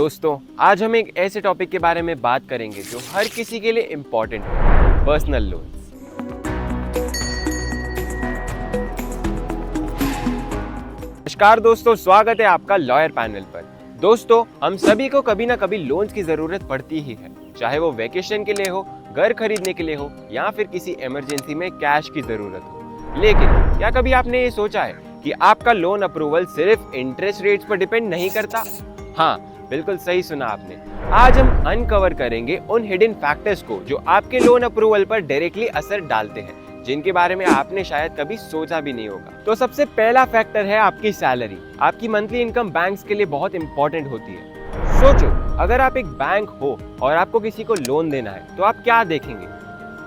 दोस्तों, आज हम एक ऐसे टॉपिक के बारे में बात करेंगे जो हर किसी के लिए इम्पोर्टेंट है, पर्सनल लोन्स। नमस्कार दोस्तों, स्वागत है आपका लॉयर पैनल पर। दोस्तों, हम सभी को कभी ना कभी लोन्स की जरूरत पड़ती ही है, चाहे वो वेकेशन के लिए हो, घर खरीदने के लिए हो या फिर किसी इमरजेंसी में कैश की जरूरत हो। लेकिन क्या कभी आपने ये सोचा है कि आपका लोन अप्रूवल सिर्फ इंटरेस्ट रेट्स पर डिपेंड नहीं करता? हाँ, बिल्कुल सही सुना आपने। आज हम अनकवर करेंगे उन हिडन फैक्टर्स को जो आपके लोन अप्रूवल पर डायरेक्टली असर डालते हैं, जिनके बारे में आपने शायद कभी सोचा भी नहीं होगा। तो सबसे पहला फैक्टर है आपकी सैलरी। आपकी मंथली इनकम बैंक्स के लिए बहुत इंपॉर्टेंट होती है। सोचो, अगर आप एक बैंक हो और आपको किसी को लोन देना है तो आप क्या देखेंगे?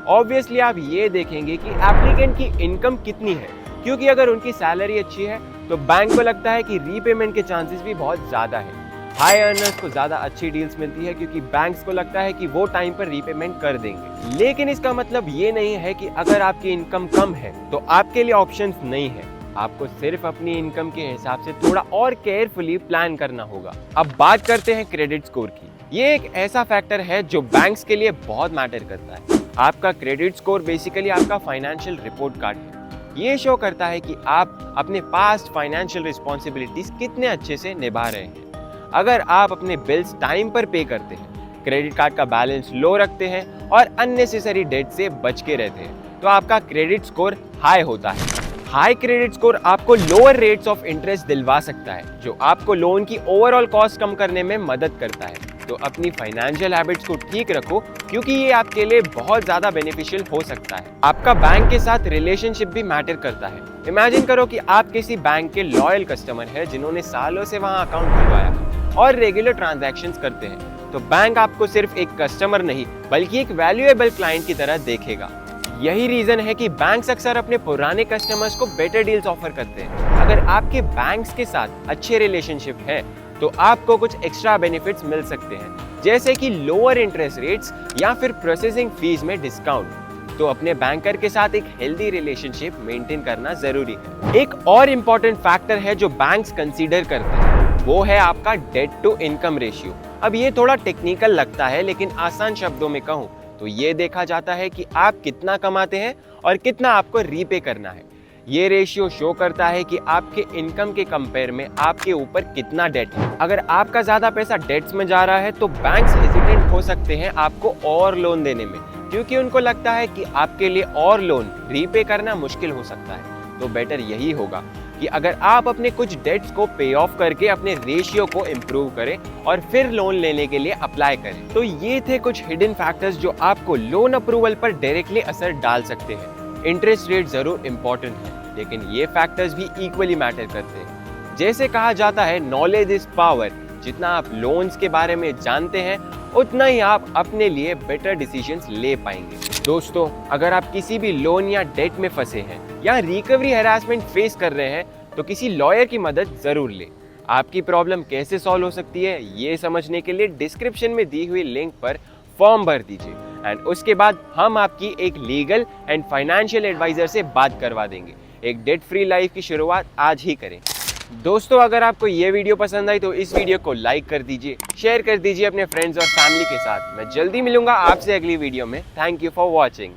ऑब्वियसली आप ये देखेंगे कि एप्लीकेंट की इनकम कितनी है, क्योंकि अगर उनकी सैलरी अच्छी है तो बैंक को लगता है कि रीपेमेंट के चांसेस भी बहुत ज्यादा है। हाई अर्नर्स को ज्यादा अच्छी डील्स मिलती है क्योंकि बैंक्स को लगता है कि वो टाइम पर रीपेमेंट कर देंगे। लेकिन इसका मतलब ये नहीं है कि अगर आपकी इनकम कम है तो आपके लिए ऑप्शंस नहीं है। आपको सिर्फ अपनी इनकम के हिसाब से थोड़ा और केयरफुली प्लान करना होगा। अब बात करते हैं क्रेडिट स्कोर की। ये एक ऐसा फैक्टर है जो बैंक्स के लिए बहुत मैटर करता है। आपका क्रेडिट स्कोर बेसिकली आपका फाइनेंशियल रिपोर्ट कार्ड है। ये शो करता है कि आप अपने पास्ट फाइनेंशियल रिस्पॉन्सिबिलिटीज कितने अच्छे से निभा रहे हैं। अगर आप अपने बिल्स टाइम पर पे करते हैं, क्रेडिट कार्ड का बैलेंस लो रखते हैं और अननेसेसरी डेट से बच के रहते हैं, तो आपका क्रेडिट स्कोर हाई होता है। हाई क्रेडिट स्कोर आपको लोअर रेट्स ऑफ इंटरेस्ट दिलवा सकता है, जो आपको लोन की ओवरऑल कॉस्ट कम करने में मदद करता है। तो अपनी फाइनेंशियल हैबिट्स को ठीक रखो, क्योंकि ये आपके लिए बहुत ज्यादा बेनिफिशियल हो सकता है। आपका बैंक के साथ रिलेशनशिप भी मैटर करता है। इमेजिन करो कि आप किसी बैंक के लॉयल कस्टमर हैं जिन्होंने सालों से वहां अकाउंट खुलवाया और रेगुलर ट्रांजैक्शंस करते हैं, तो बैंक आपको सिर्फ एक कस्टमर नहीं बल्कि एक वैल्यूएबल क्लाइंट की तरह देखेगा। यही रीजन है कि बैंक्स अक्सर अपने पुराने कस्टमर्स को बेटर डील्स ऑफर करते हैं। अगर आपके बैंक्स के साथ अच्छे रिलेशनशिप है तो आपको कुछ एक्स्ट्रा बेनिफिट्स मिल सकते हैं, जैसे कि लोअर इंटरेस्ट रेट्स या फिर प्रोसेसिंग फीस में डिस्काउंट। तो अपने बैंकर के साथ एक हेल्दी रिलेशनशिप मेंटेन करना जरूरी है। एक और इम्पोर्टेंट फैक्टर है जो बैंक्स कंसीडर करते हैं, वो है आपका डेट टू इनकम रेशियो। अब ये थोड़ा टेक्निकल लगता है, लेकिन आसान शब्दों में कहूँ तो ये देखा जाता है कि आप कितना कमाते हैं और कितना आपको रीपे करना है। ये रेशियो शो करता है कि आपके इनकम के कंपेयर में आपके ऊपर कितना डेट है। अगर आपका ज्यादा पैसा डेट्स में जा रहा है तो बैंक्स हेजिटेंट हो सकते हैं आपको और लोन देने में, क्योंकि उनको लगता है कि आपके लिए और लोन रीपे करना मुश्किल हो सकता है। तो बेटर यही होगा कि अगर आप अपने कुछ डेट्स को पे ऑफ करके अपने रेशियो को इम्प्रूव करें और फिर लोन लेने के लिए अप्लाई करें। तो ये थे कुछ हिडन फैक्टर्स जो आपको लोन अप्रूवल पर डायरेक्टली असर डाल सकते हैं। इंटरेस्ट रेट जरूर इम्पोर्टेंट है, लेकिन ये फैक्टर्स भी इक्वली मैटर करते हैं। जैसे कहा जाता है, नॉलेज इज पावर। जितना आप लोन्स के बारे में जानते हैं उतना ही आप अपने लिए बेटर डिसीजंस ले पाएंगे। दोस्तों, अगर आप किसी भी लोन या डेट में फंसे हैं या रिकवरी हैरासमेंट फेस कर रहे हैं तो किसी लॉयर की मदद जरूर लें। आपकी प्रॉब्लम कैसे सॉल्व हो सकती है ये समझने के लिए डिस्क्रिप्शन में दी हुई लिंक पर फॉर्म भर दीजिए एंड उसके बाद हम आपकी एक लीगल एंड फाइनेंशियल एडवाइजर से बात करवा देंगे। एक डेट फ्री लाइफ की शुरुआत आज ही करें। दोस्तों, अगर आपको ये वीडियो पसंद आई तो इस वीडियो को लाइक कर दीजिए, शेयर कर दीजिए अपने फ्रेंड्स और फैमिली के साथ। मैं जल्दी मिलूंगा आपसे अगली वीडियो में। Thank you for watching.